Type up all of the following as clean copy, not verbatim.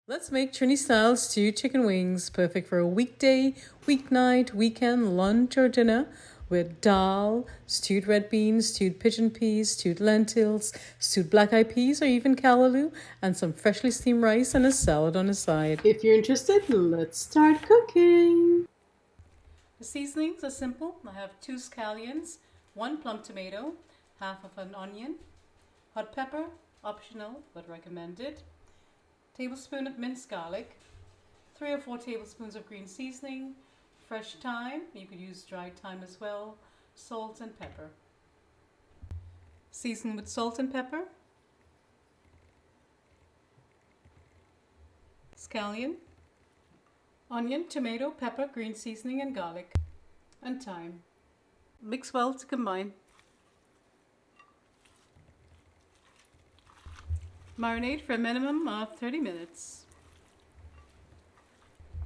Let's make Trini style stewed chicken wings, perfect for a weekday, weeknight, weekend, lunch or dinner with dal, stewed red beans, stewed pigeon peas, stewed lentils, stewed black-eyed peas or even callaloo, and some freshly steamed rice and a salad on the side. If you're interested, let's start cooking. The seasonings are simple. I have 2 scallions, 1 plum tomato, half of an onion, hot pepper, optional but recommended, tablespoon of minced garlic, 3 or 4 tablespoons of green seasoning, fresh thyme, you could use dried thyme as well, salt and pepper. Season with salt and pepper, scallion, onion, tomato, pepper, green seasoning and garlic, and thyme. Mix well to combine. Marinate for a minimum of 30 minutes.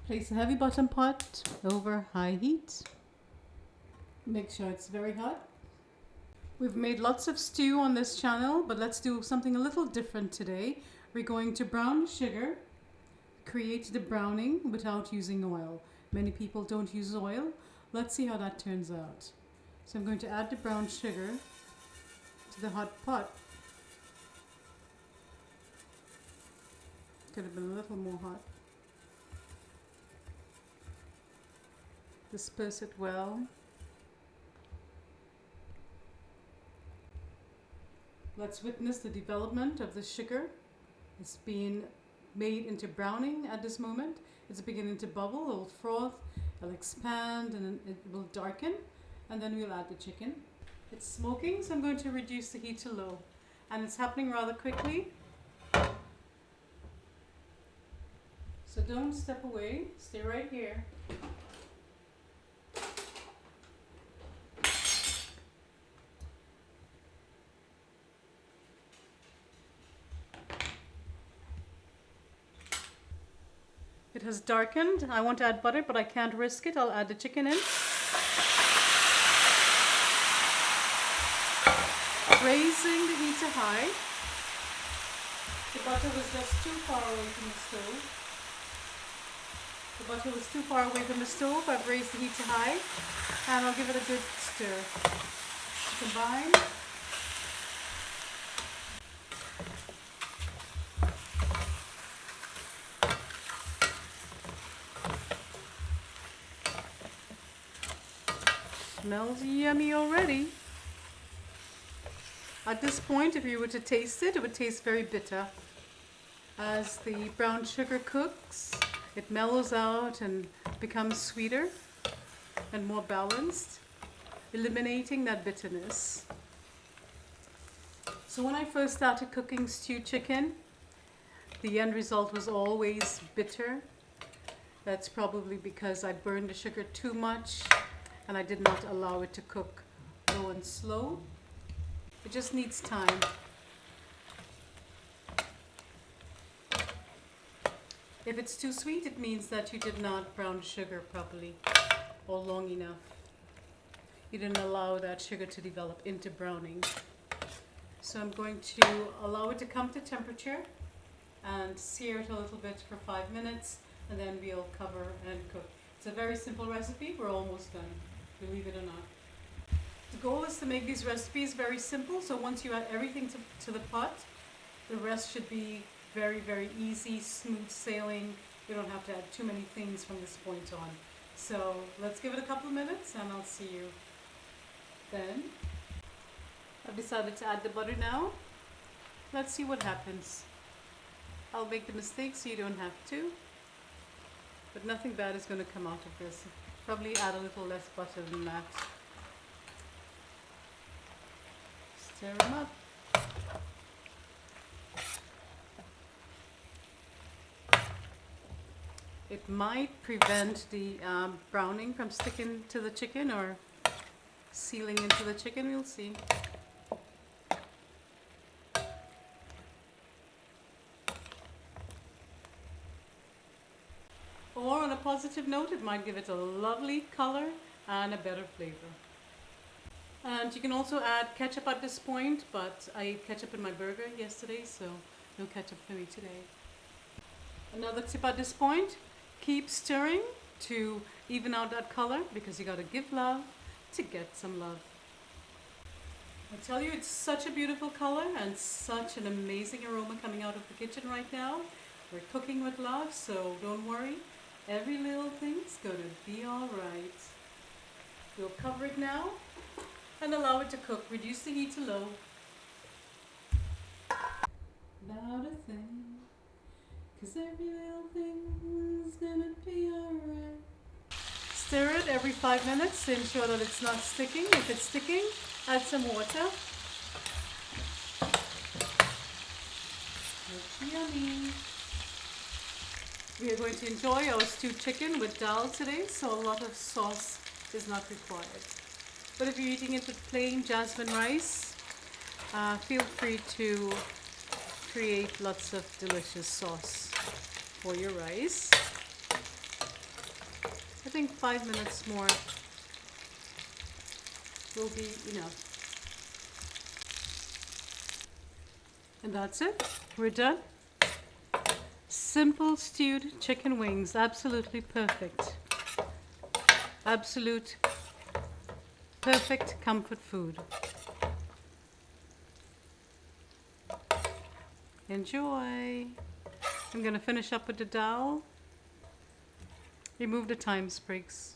Place a heavy bottom pot over high heat. Make sure it's very hot. We've made lots of stew on this channel, but let's do something a little different today. We're going to brown sugar, create the browning without using oil. Many people don't use oil. Let's see how that turns out. So I'm going to add the brown sugar to the hot pot. Could have been a little more hot. Disperse it well. Let's witness the development of the sugar. It's being made into browning at this moment. It's beginning to bubble, it will froth, it'll expand and it will darken, and then we'll add the chicken. It's smoking, so I'm going to reduce the heat to low. And it's happening rather quickly. So don't step away, stay right here. It has darkened. I want to add butter, but I can't risk it. I'll add the chicken in. Raising the heat to high. The butter was just too far away from the stove. The butter was too far away from the stove. I've raised the heat to high and I'll give it a good stir. Combine. Smells yummy already. At this point, if you were to taste it, it would taste very bitter. As the brown sugar cooks, it mellows out and becomes sweeter and more balanced, eliminating that bitterness. So when I first started cooking stewed chicken, the end result was always bitter. That's probably because I burned the sugar too much and I did not allow it to cook low and slow. It just needs time. If it's too sweet, it means that you did not brown sugar properly or long enough. You didn't allow that sugar to develop into browning. So I'm going to allow it to come to temperature and sear it a little bit for 5 minutes, and then we'll cover and cook. It's a very simple recipe. We're almost done, believe it or not. The goal is to make these recipes very simple, so once you add everything to the pot, the rest should be very, very easy, smooth sailing. You don't have to add too many things from this point on. So let's give it a couple of minutes and I'll see you then. I've decided to add the butter now. Let's see what happens. I'll make the mistake so you don't have to. But nothing bad is going to come out of this. Probably add a little less butter than that. Stir them up. It might prevent the browning from sticking to the chicken or sealing into the chicken, we'll see. Or on a positive note, it might give it a lovely color and a better flavor. And you can also add ketchup at this point, but I ate ketchup in my burger yesterday, so no ketchup for me today. Another tip at this point, keep stirring to even out that color, because you gotta give love to get some love. I tell you, it's such a beautiful color and such an amazing aroma coming out of the kitchen right now. We're cooking with love, so don't worry. Every little thing's gonna be all right. We'll cover it now and allow it to cook. Reduce the heat to low. Not a thing, 'cause every little thing's gonna be alright. Stir it every 5 minutes to ensure that it's not sticking. If it's sticking, add some water. Looks yummy. We are going to enjoy our stewed chicken with dal today, so a lot of sauce is not required. But if you're eating it with plain jasmine rice, feel free to create lots of delicious sauce for your rice. I think 5 minutes more will be enough. And that's it. We're done. Simple stewed chicken wings. Absolutely perfect. Absolute perfect comfort food. Enjoy. I'm going to finish up with the dal. Remove the thyme sprigs.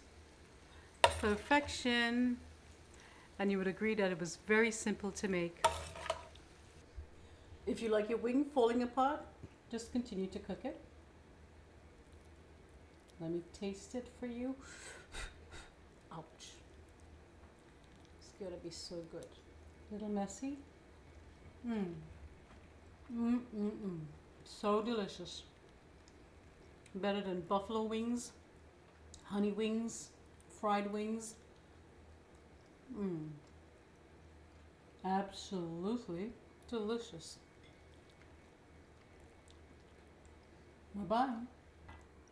Perfection. And you would agree that it was very simple to make. If you like your wing falling apart, just continue to cook it. Let me taste it for you. Ouch. It's gonna be so good. Little messy. So delicious. Better than buffalo wings, honey wings, fried wings. Absolutely delicious. Bye-bye.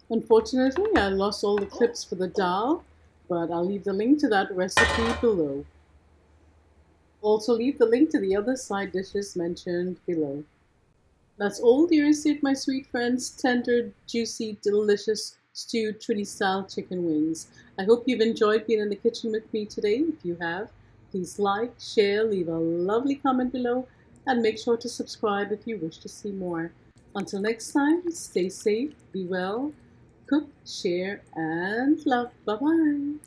Unfortunately, I lost all the clips for the dal, but I'll leave the link to that recipe below. Also leave the link to the other side dishes mentioned below. That's all there is to it, my sweet friends. Tender, juicy, delicious stewed Trinidad style chicken wings. I hope you've enjoyed being in the kitchen with me today. If you have, please like, share, leave a lovely comment below, and make sure to subscribe if you wish to see more. Until next time, stay safe, be well, cook, share, and love. Bye-bye.